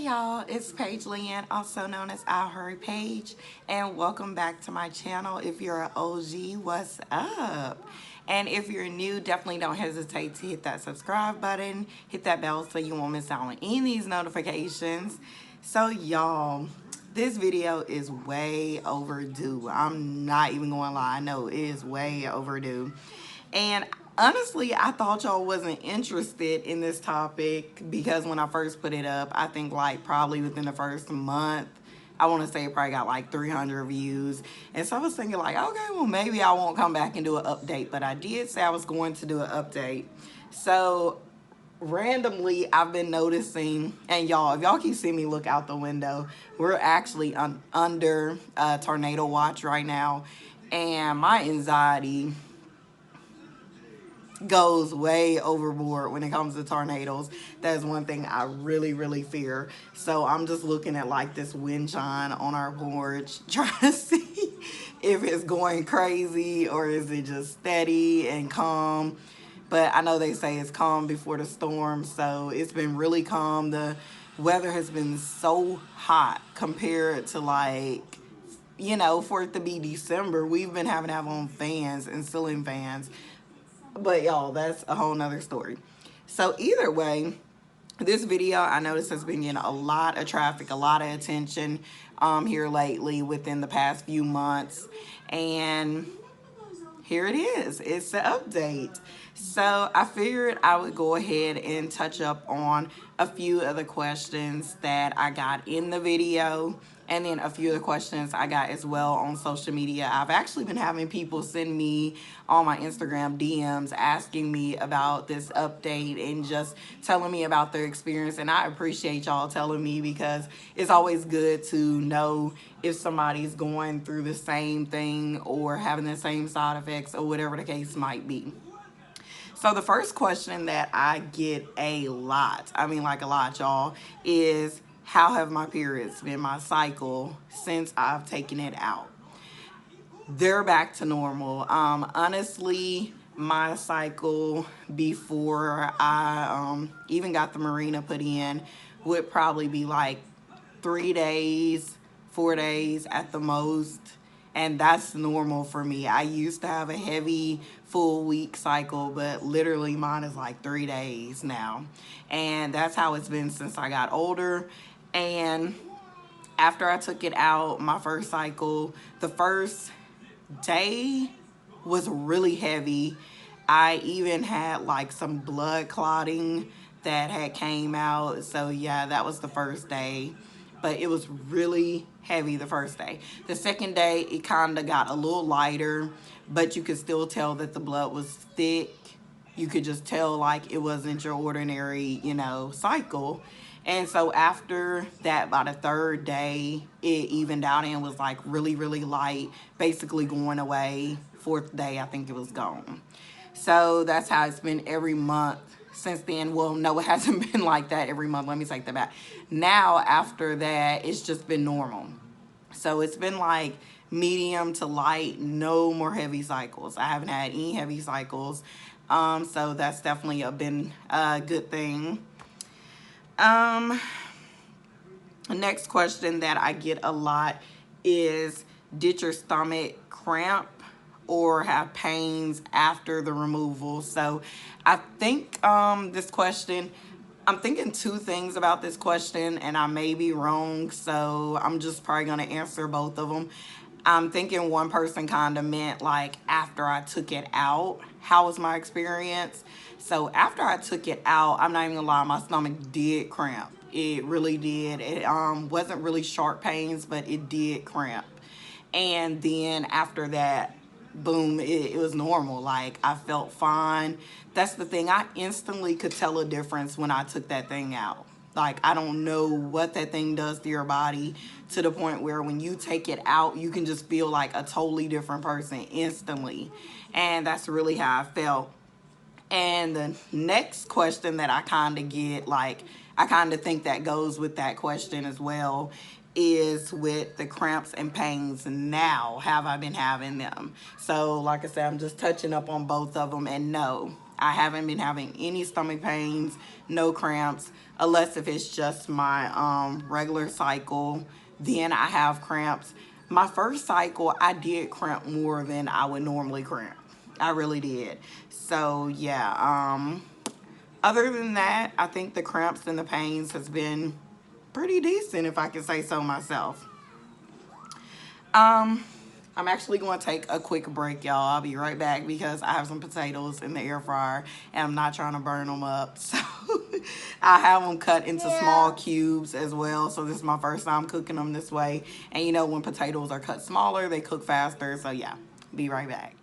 y'all, it's Paige Leanne, also known as iheart.paige, and welcome back to my channel. If you're an OG, what's up? And if you're new, definitely don't hesitate to hit that subscribe button, hit that bell so you won't miss out on any of these notifications. So y'all, this video is way overdue. I'm not even gonna lie, I know it is way overdue. And honestly, I thought y'all wasn't interested in this topic because when I first put it up, I think like probably within the first month, I want to say it probably got like 300 views. And so I was thinking like, okay, well maybe I won't come back and do an update. But I did say I was going to do an update. So randomly, I've been noticing, and y'all, if y'all keep seeing me look out the window, we're actually under tornado watch right now. And my anxiety goes way overboard when it comes to tornadoes. That's one thing I really fear. So I'm just looking at like this wind chime on our porch trying to see if it's going crazy or is it just steady and calm. But I know they say it's calm before the storm, so it's been really calm. The weather has been so hot compared to like, you know, for it to be December. We've been having to have on fans and ceiling fans. But y'all, that's a whole nother story. So either way, this video I noticed has been getting a lot of traffic, a lot of attention here lately within the past few months. And here it is. It's the update. So I figured I would go ahead and touch up on a few of the questions that I got in the video, and then a few of the questions I got as well on social media. I've actually been having people send me on my Instagram DMs asking me about this update and just telling me about their experience. And I appreciate y'all telling me because it's always good to know if somebody's going through the same thing or having the same side effects or whatever the case might be. So the first question that I get a lot, I mean like a lot, y'all, is how have my periods been, my cycle, since I've taken it out? They're back to normal. Honestly, my cycle before I even got the Mirena put in would probably be like 3 days, 4 days at the most. And that's normal for me. I used to have a heavy full week cycle, but literally mine is like 3 days now. And that's how it's been since I got older. And after I took it out, my first cycle, the first day was really heavy. I even had like some blood clotting that had came out. So yeah, that was the first day. But it was really heavy the first day. The second day, it kind of got a little lighter, but you could still tell that the blood was thick. You could just tell like it wasn't your ordinary, you know, cycle. And so after that, by the third day, it evened out and was like really light, basically going away. Fourth day, I think it was gone. So that's how it's been every month since then. Well, no, it hasn't been like that every month. Let me take that back. Now, after that, it's just been normal. So it's been like medium to light, no more heavy cycles. I haven't had any heavy cycles. So that's definitely been a good thing. Next question that I get a lot is, did your stomach cramp or have pains after the removal? So I think this question, I'm thinking two things about this question, and I may be wrong, so I'm just probably going to answer both of them. I'm thinking one person kind of meant like after I took it out, how was my experience? So after I took it out, I'm not even gonna lie, my stomach did cramp. It really did. It wasn't really sharp pains, but it did cramp. And then after that, boom, it was normal. Like I felt fine. That's the thing. I instantly could tell a difference when I took that thing out. Like I don't know what that thing does to your body to the point where when you take it out, you can just feel like a totally different person instantly. And that's really how I felt. And the next question that I kind of get, like I kind of think that goes with that question as well, is with the cramps and pains now. Have I been having them? So like I said, I'm just touching up on both of them, and no, I haven't been having any stomach pains, no cramps, unless if it's just my regular cycle, then I have cramps. My first cycle, I did cramp more than I would normally cramp. I really did. So yeah, other than that, I think the cramps and the pains has been pretty decent, if I can say so myself. Um, I'm actually going to take a quick break, y'all. I'll be right back because I have some potatoes in the air fryer and I'm not trying to burn them up. So I have them cut into small cubes as well. So this is my first time cooking them this way. And you know, when potatoes are cut smaller, they cook faster. So yeah, be right back.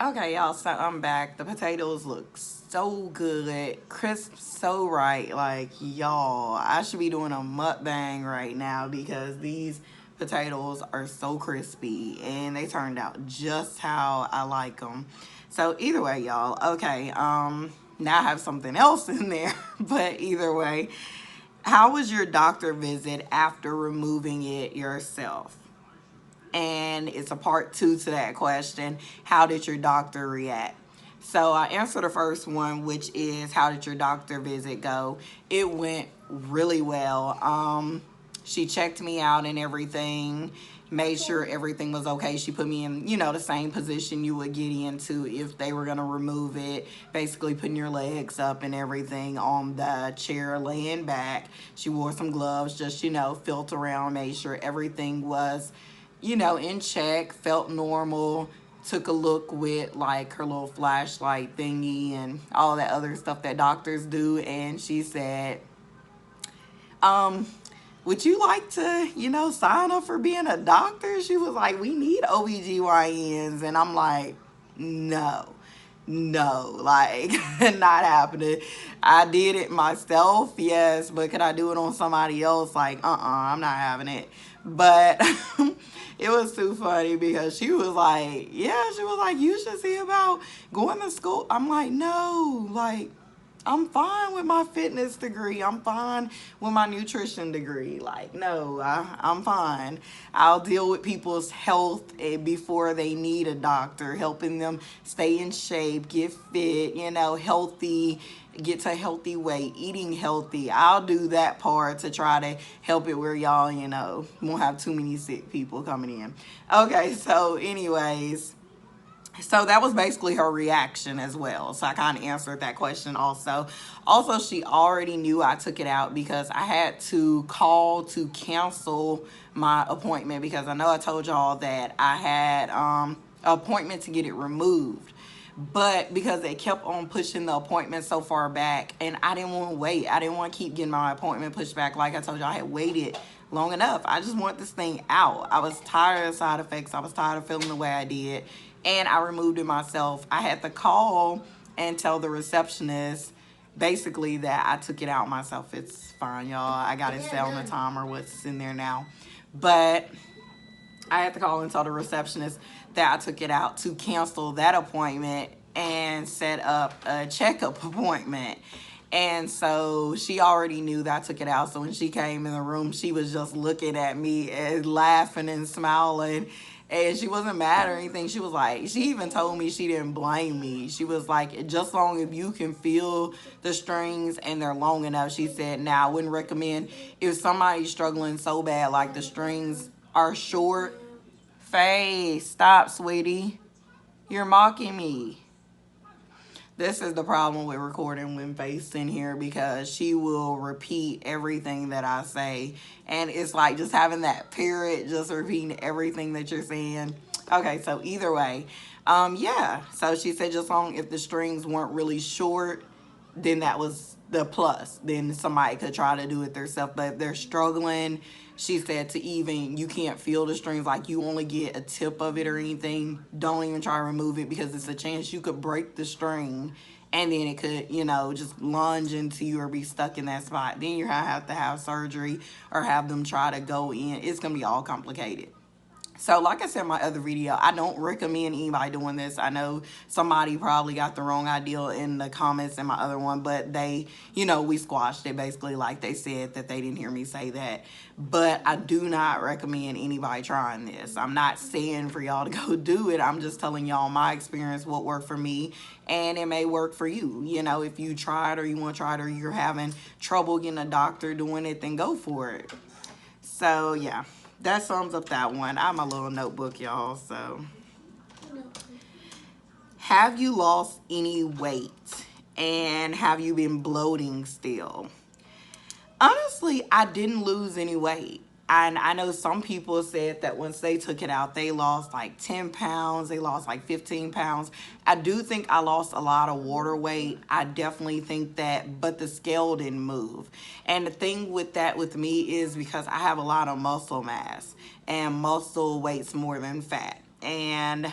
Okay, y'all, so I'm back. The potatoes look so good, crisp, so right. Like, y'all, I should be doing a mukbang right now because these potatoes are so crispy and they turned out just how I like them. So either way, y'all, okay, now I have something else in there, but either way, how was your doctor visit after removing it yourself? And it's a part 2 to that question. How did your doctor react? So I answered the first one, which is how did your doctor visit go? It went really well. She checked me out and everything, made sure everything was okay. She put me in, you know, the same position you would get into if they were going to remove it, basically putting your legs up and everything on the chair, laying back. She wore some gloves, just, you know, felt around, made sure everything was, you know, in check, felt normal. Took a look with like her little flashlight thingy and all that other stuff that doctors do, and she said, would you like to, you know, sign up for being a doctor? She was like, we need OBGYNs. And I'm like, no, like, not happening. I did it myself, yes, but could I do it on somebody else? Like, I'm not having it. But it was too funny because she was like, yeah, she was like, you should see about going to school. I'm like, no, like, I'm fine with my fitness degree. I'm fine with my nutrition degree. Like, no, I'm fine. I'll deal with people's health before they need a doctor, helping them stay in shape, get fit, you know, healthy, get to a healthy weight, eating healthy. I'll do that part to try to help it where y'all, you know, won't have too many sick people coming in. Okay, so anyways. So that was basically her reaction as well. So I kind of answered that question also. Also, she already knew I took it out because I had to call to cancel my appointment because I know I told y'all that I had an appointment to get it removed. But because they kept on pushing the appointment so far back, and I didn't want to wait. I didn't want to keep getting my appointment pushed back. Like I told y'all, I had waited long enough. I just want this thing out. I was tired of side effects. I was tired of feeling the way I did. And I removed it myself. I had to call and tell the receptionist basically that I took it out myself. It's fine, y'all. I got it set on the timer what's in there now. But I had to call and tell the receptionist that I took it out to cancel that appointment and set up a checkup appointment. And so she already knew that I took it out. So when she came in the room, she was just looking at me and laughing and smiling. And she wasn't mad or anything. She was like, she even told me she didn't blame me. She was like, just long as you can feel the strings and they're long enough. She said, now I wouldn't recommend if somebody's struggling so bad, like the strings are short. Faye, stop, sweetie. You're mocking me. This is the problem with recording when Faye's in here because she will repeat everything that I say. And it's like just having that parrot just repeating everything that you're saying. Okay, so either way, yeah. So she said just long if the strings weren't really short, then that was the plus. Then somebody could try to do it themselves. But if they're struggling, she said to even, you can't feel the strings, like you only get a tip of it or anything, don't even try to remove it because it's a chance you could break the string and then it could, you know, just lunge into you or be stuck in that spot. Then you're gonna have to have surgery or have them try to go in. It's gonna be all complicated. So like I said in my other video, I don't recommend anybody doing this. I know somebody probably got the wrong idea in the comments in my other one, but they, you know, we squashed it basically, like they said that they didn't hear me say that. But I do not recommend anybody trying this. I'm not saying for y'all to go do it. I'm just telling y'all my experience, what worked for me, and it may work for you. You know, if you try it or you want to try it or you're having trouble getting a doctor doing it, then go for it. So yeah, that sums up that one. I have my little notebook, y'all. So, have you lost any weight? And have you been bloating still? Honestly, I didn't lose any weight. And I know some people said that once they took it out, they lost like 10 pounds. They lost like 15 pounds. I do think I lost a lot of water weight. I definitely think that, but the scale didn't move. And the thing with that with me is because I have a lot of muscle mass, and muscle weighs more than fat. And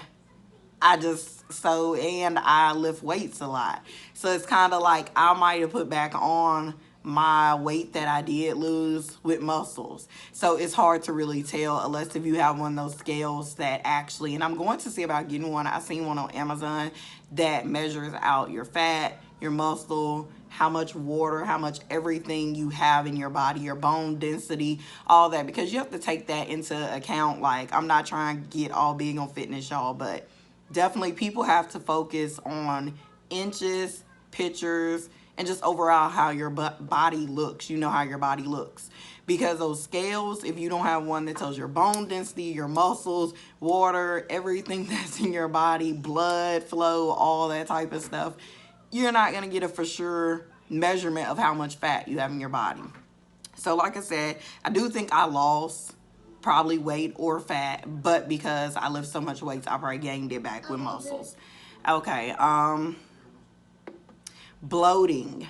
and I lift weights a lot. So it's kind of like I might have put back on my weight that I did lose with muscles. So it's hard to really tell unless if you have one of those scales that actually, and I'm going to see about getting one. I seen one on Amazon that measures out your fat, your muscle, how much water, how much everything you have in your body, your bone density, all that, because you have to take that into account. Like, I'm not trying to get all big on fitness, y'all, but definitely people have to focus on inches, pictures, and just overall how your body looks. You know how your body looks. Because those scales, if you don't have one that tells your bone density, your muscles, water, everything that's in your body, blood flow, all that type of stuff, you're not going to get a for sure measurement of how much fat you have in your body. So like I said, I do think I lost probably weight or fat, but because I lift so much weight, I probably gained it back with muscles. Okay, bloating.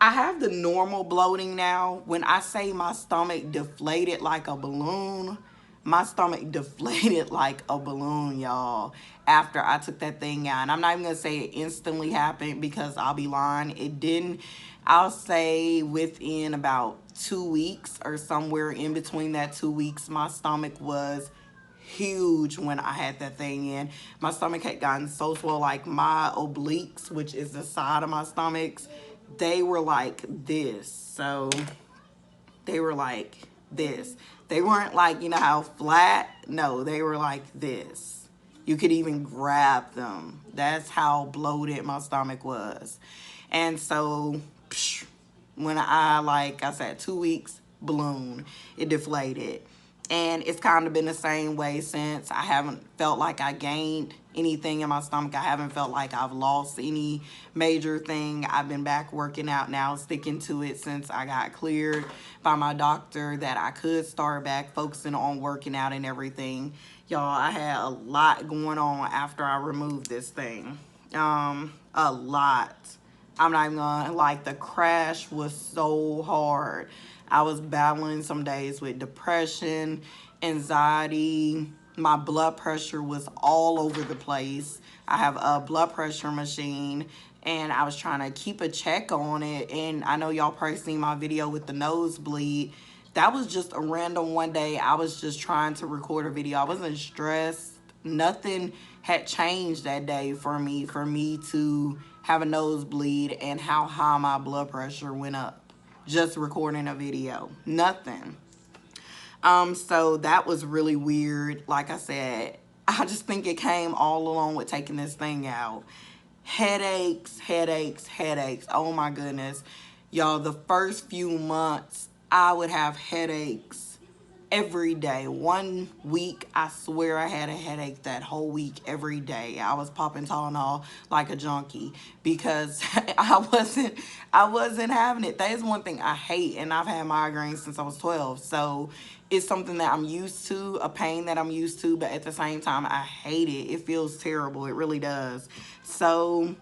I have the normal bloating now. When I say my stomach deflated like a balloon, my stomach deflated like a balloon, y'all, after I took that thing out. And I'm not even going to say it instantly happened because I'll be lying. It didn't. I'll say within about 2 weeks or somewhere in between that 2 weeks, my stomach was huge when I had that thing in. My stomach had gotten so swole, like my obliques, which is the side of my stomachs, they were like this. So they were like this. They weren't like, you know how flat? No, they were like this. You could even grab them. That's how bloated my stomach was. And so when I, like I said, 2 weeks, balloon, it deflated. And it's kind of been the same way since. I haven't felt like I gained anything in my stomach. I haven't felt like I've lost any major thing. I've been back working out now, sticking to it since I got cleared by my doctor that I could start back focusing on working out and everything. Y'all, I had a lot going on after I removed this thing. A lot. I'm not even gonna, like, the crash was so hard. I was battling some days with depression, anxiety. My blood pressure was all over the place. I have a blood pressure machine and I was trying to keep a check on it. And I know y'all probably seen my video with the nosebleed. That was just a random one day. I was just trying to record a video. I wasn't stressed. Nothing had changed that day for me to have a nosebleed and how high my blood pressure went up. Just recording a video. Nothing. So that was really weird. Like I said, I just think it came all along with taking this thing out. Headaches, headaches, headaches. Oh my goodness. Y'all, the first few months, I would have headaches every day. 1 week, I swear I had a headache that whole week, every day. I was popping Tylenol like a junkie because I wasn't having it. That is one thing I hate, and I've had migraines since I was 12. So it's something that I'm used to, a pain that I'm used to, but at the same time, I hate it. It feels terrible. It really does. So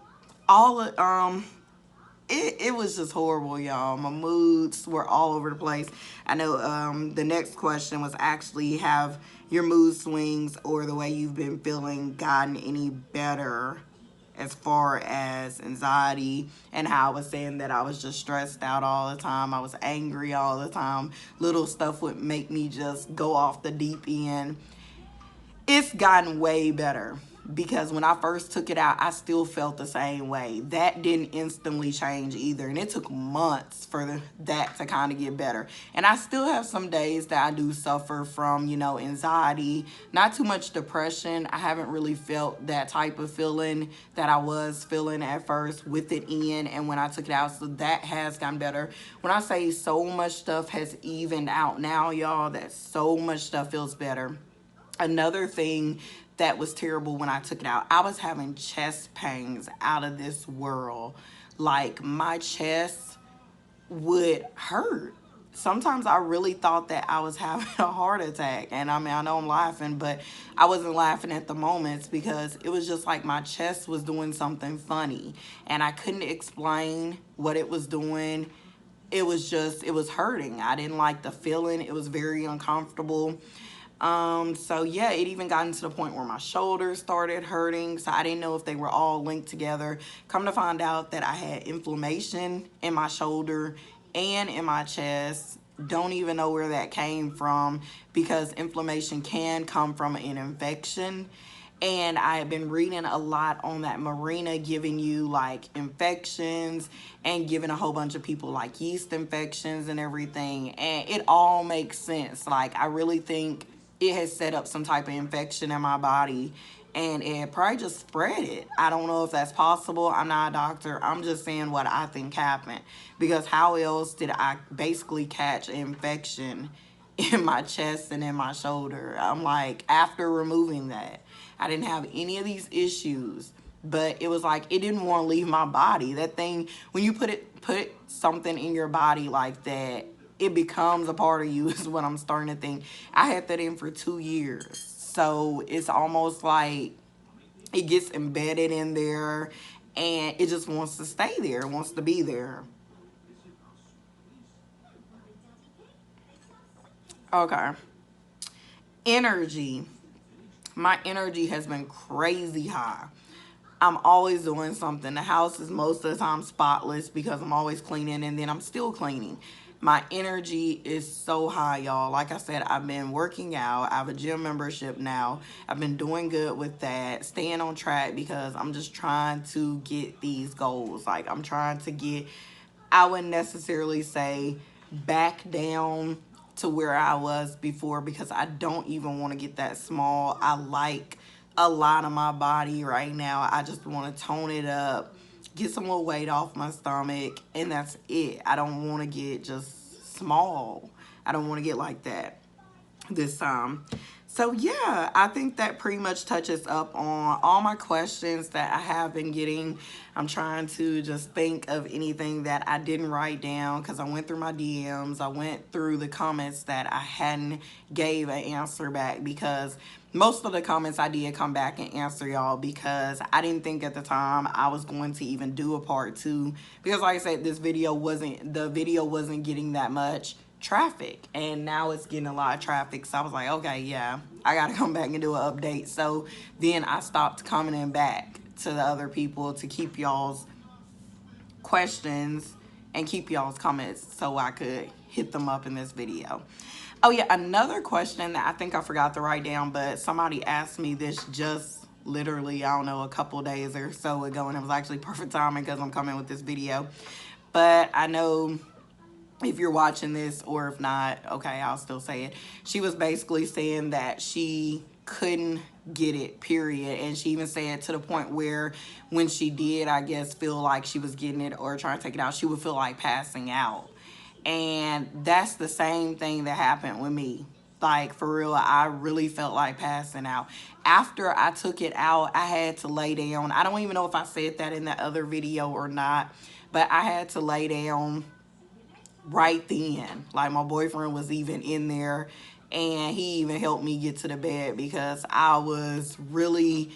all of, it was just horrible, y'all. My moods were all over the place. I know the next question was actually, have your mood swings or the way you've been feeling gotten any better as far as anxiety, and how I was saying that I was just stressed out all the time. I was angry all the time. Little stuff would make me just go off the deep end. It's gotten way better, because when I first took it out, I still felt the same way. That didn't instantly change either, and it took months for that to kind of get better. And I still have some days that I do suffer from, you know, anxiety, not too much depression. I haven't really felt that type of feeling that I was feeling at first with it in and when I took it out, so that has gotten better. When I say so much stuff has evened out now, y'all, that so much stuff feels better. Another thing that was terrible when I took it out, I was having chest pains out of this world. Like, my chest would hurt. Sometimes I really thought that I was having a heart attack. And I mean, I know I'm laughing, but I wasn't laughing at the moments, because it was just like my chest was doing something funny. And I couldn't explain what it was doing. It was just, it was hurting. I didn't like the feeling. It was very uncomfortable. So yeah, it even gotten to the point where my shoulders started hurting. So I didn't know if they were all linked together. Come to find out that I had inflammation in my shoulder and in my chest. Don't even know where that came from, because inflammation can come from an infection. And I have been reading a lot on that Mirena giving you like infections and giving a whole bunch of people like yeast infections and everything. And it all makes sense. Like, I really think it has set up some type of infection in my body, and it probably just spread it. I don't know if that's possible. I'm not a doctor. I'm just saying what I think happened, because how else did I basically catch an infection in my chest and in my shoulder? I'm like, after removing that, I didn't have any of these issues, but it was like it didn't want to leave my body. That thing, when you put something in your body like that, it becomes a part of you, is what I'm starting to think. I had that in for 2 years. So it's almost like it gets embedded in there, and it just wants to stay there. It wants to be there. Okay. Energy. My energy has been crazy high. I'm always doing something. The house is most of the time spotless because I'm always cleaning, and then I'm still cleaning. My energy is so high, y'all. Like I said, I've been working out. I have a gym membership now. I've been doing good with that, staying on track, because I'm just trying to get these goals. Like, I'm trying to get, I wouldn't necessarily say back down to where I was before, because I don't even want to get that small. I like a lot of my body right now. I just want to tone it up, get some more weight off my stomach, and that's it. I don't want to get just small. I don't want to get like that this time. So yeah, I think that pretty much touches up on all my questions that I have been getting. I'm trying to just think of anything that I didn't write down, because I went through my DMs. I went through the comments that I hadn't gave an answer back, because most of the comments I did come back and answer, y'all, because I didn't think at the time I was going to even do a part 2, because like I said, the video wasn't getting that much traffic, and now it's getting a lot of traffic. So I was like, okay, yeah, I gotta come back and do an update. So then I stopped commenting back to the other people to keep y'all's questions and keep y'all's comments so I could hit them up in this video. Oh yeah, another question that I think I forgot to write down, but somebody asked me this just literally, I don't know, a couple days or so ago, and it was actually perfect timing because I'm coming with this video. But I know if you're watching this, or if not, okay, I'll still say it. She was basically saying that she couldn't get it, period. And she even said to the point where when she did, I guess, feel like she was getting it or trying to take it out, she would feel like passing out. And that's the same thing that happened with me. Like, for real, I really felt like passing out. After I took it out, I had to lay down. I don't even know if I said that in that other video or not, but I had to lay down right then. Like, my boyfriend was even in there, and he even helped me get to the bed because I was really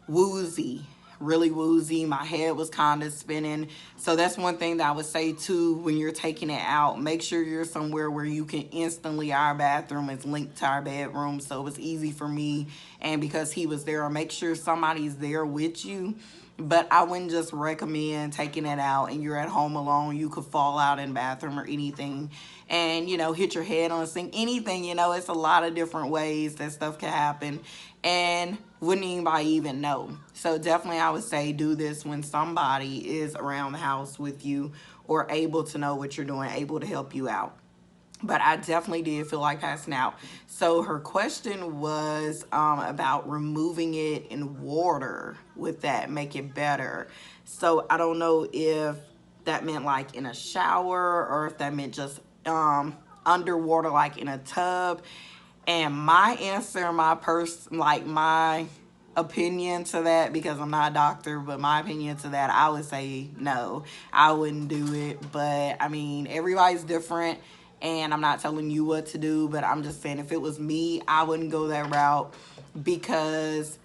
woozy. My head was kind of spinning. So that's one thing that I would say too, when you're taking it out, make sure you're somewhere where you can instantly, our bathroom is linked to our bedroom, so it was easy for me. And because he was there, make sure somebody's there with you, But I wouldn't just recommend taking it out and you're at home alone. You could fall out in the bathroom or anything and, you know, hit your head on a sink, anything, you know, it's a lot of different ways that stuff can happen and wouldn't anybody even know. So definitely I would say do this when somebody is around the house with you or able to know what you're doing, able to help you out. But I definitely did feel like passing out. So her question was about removing it in water. Would that make it better? So I don't know if that meant like in a shower or if that meant just underwater, like in a tub. And my answer, my opinion to that, because I'm not a doctor, but my opinion to that, I would say no, I wouldn't do it. But I mean, everybody's different and I'm not telling you what to do, but I'm just saying if it was me, I wouldn't go that route because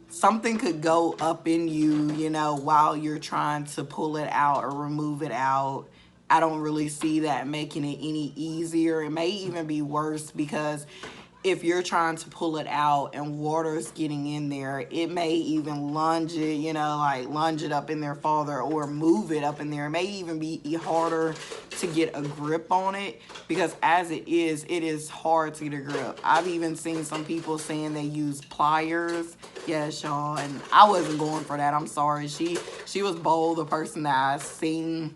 something could go up in you, you know, while you're trying to pull it out or remove it out. I don't really see that making it any easier. It may even be worse because if you're trying to pull it out and water's getting in there, it may even lunge it, you know, like lunge it up in there farther or move it up in there. It may even be harder to get a grip on it because as it is hard to get a grip. I've even seen some people saying they use pliers. Yes, y'all, and I wasn't going for that. I'm sorry. She was bold, the person that I seen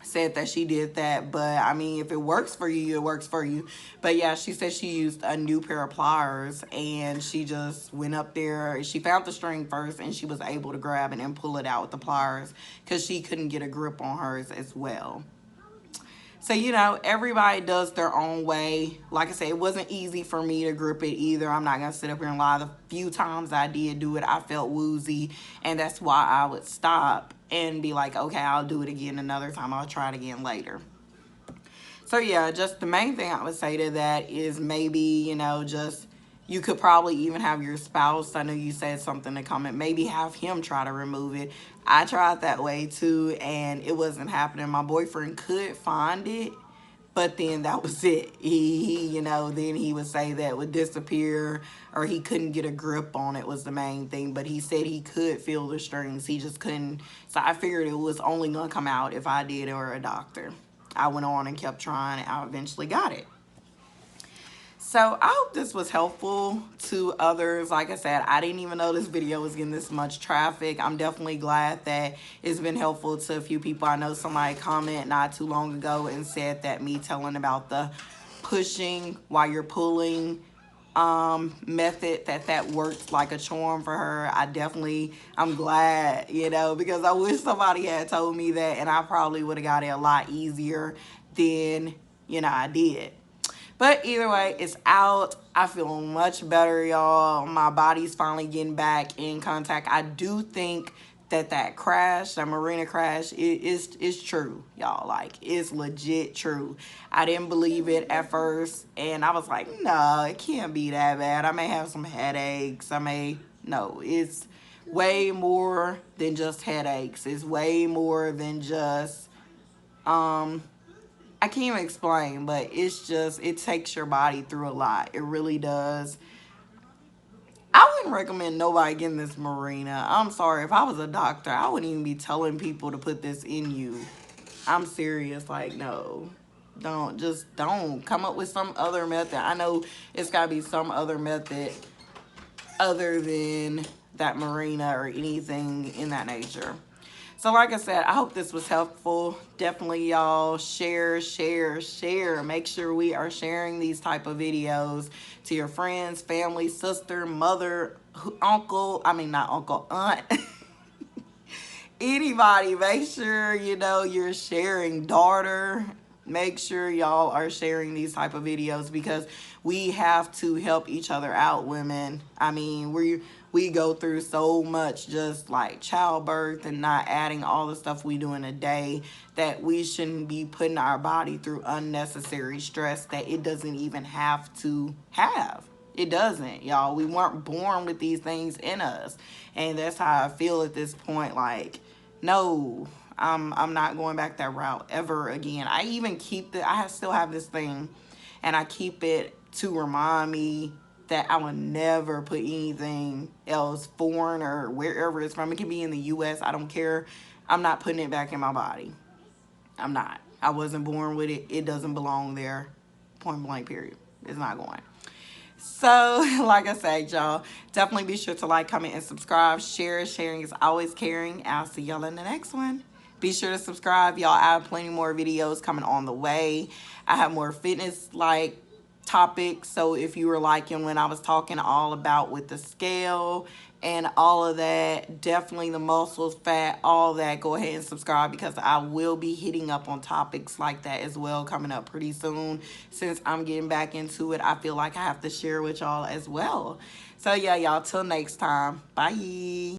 said that she did that, but I mean, if it works for you, it works for you. But yeah, she said she used a new pair of pliers and she just went up there. She found the string first and she was able to grab it and pull it out with the pliers because she couldn't get a grip on hers as well. So, you know, everybody does their own way. Like I said, it wasn't easy for me to grip it either. I'm not going to sit up here and lie. The few times I did do it, I felt woozy. And that's why I would stop and be like, okay, I'll do it again another time. I'll try it again later. So, yeah, just the main thing I would say to that is maybe, you know, just you could probably even have your spouse. I know you said something to comment. Maybe have him try to remove it. I tried that way too, and it wasn't happening. My boyfriend could find it, but then that was it. He you know, then he would say that it would disappear or he couldn't get a grip on it was the main thing. But he said he could feel the strings. He just couldn't. So I figured it was only going to come out if I did or a doctor. I went on and kept trying and I eventually got it. So I hope this was helpful to others. Like I said, I didn't even know this video was getting this much traffic. I'm definitely glad that it's been helpful to a few people. I know somebody commented not too long ago and said that me telling about the pushing while you're pulling method, that worked like a charm for her. I'm glad, you know, because I wish somebody had told me that and I probably would have got it a lot easier than, you know, I did. But either way, it's out. I feel much better, y'all. My body's finally getting back in contact. I do think that crash, that Mirena crash, is true, y'all. Like, it's legit true. I didn't believe it at first, and I was like, no, it can't be that bad. I may have some headaches. No, it's way more than just headaches. It's way more than just, I can't even explain, but it's just, it takes your body through a lot. It really does. I wouldn't recommend nobody getting this Mirena. I'm sorry. If I was a doctor, I wouldn't even be telling people to put this in you. I'm serious. Like, no. Don't. Come up with some other method. I know it's got to be some other method other than that Mirena or anything in that nature. So like I said, I hope this was helpful. Definitely, y'all, share. Make sure we are sharing these type of videos to your friends, family, sister, mother, uncle. I mean, not uncle, aunt. Anybody. Make sure, you know, you're sharing, daughter. Make sure y'all are sharing these type of videos because we have to help each other out, women. I mean, we go through so much, just like childbirth and not adding all the stuff we do in a day, that we shouldn't be putting our body through unnecessary stress that it doesn't even have to have. It doesn't, y'all. We weren't born with these things in us. And that's how I feel at this point. Like, no, I'm not going back that route ever again. I even keep I still have this thing and I keep it to remind me that I would never put anything else foreign or wherever it's from. It can be in the US, I don't care. I'm not putting it back in my body. I'm not. I wasn't born with it. It doesn't belong there. Point blank, period. It's not going. So, like I said, y'all, definitely be sure to like, comment, and subscribe. Share. Sharing is always caring. I'll see y'all in the next one. Be sure to subscribe, y'all. I have plenty more videos coming on the way. I have more fitness, like, topics. So if you were liking when I was talking all about with the scale and all of that, definitely the muscles, fat, all that, go ahead and subscribe, because I will be hitting up on topics like that as well coming up pretty soon. Since I'm getting back into it, I feel like I have to share with y'all as well. So yeah, y'all, till next time, bye.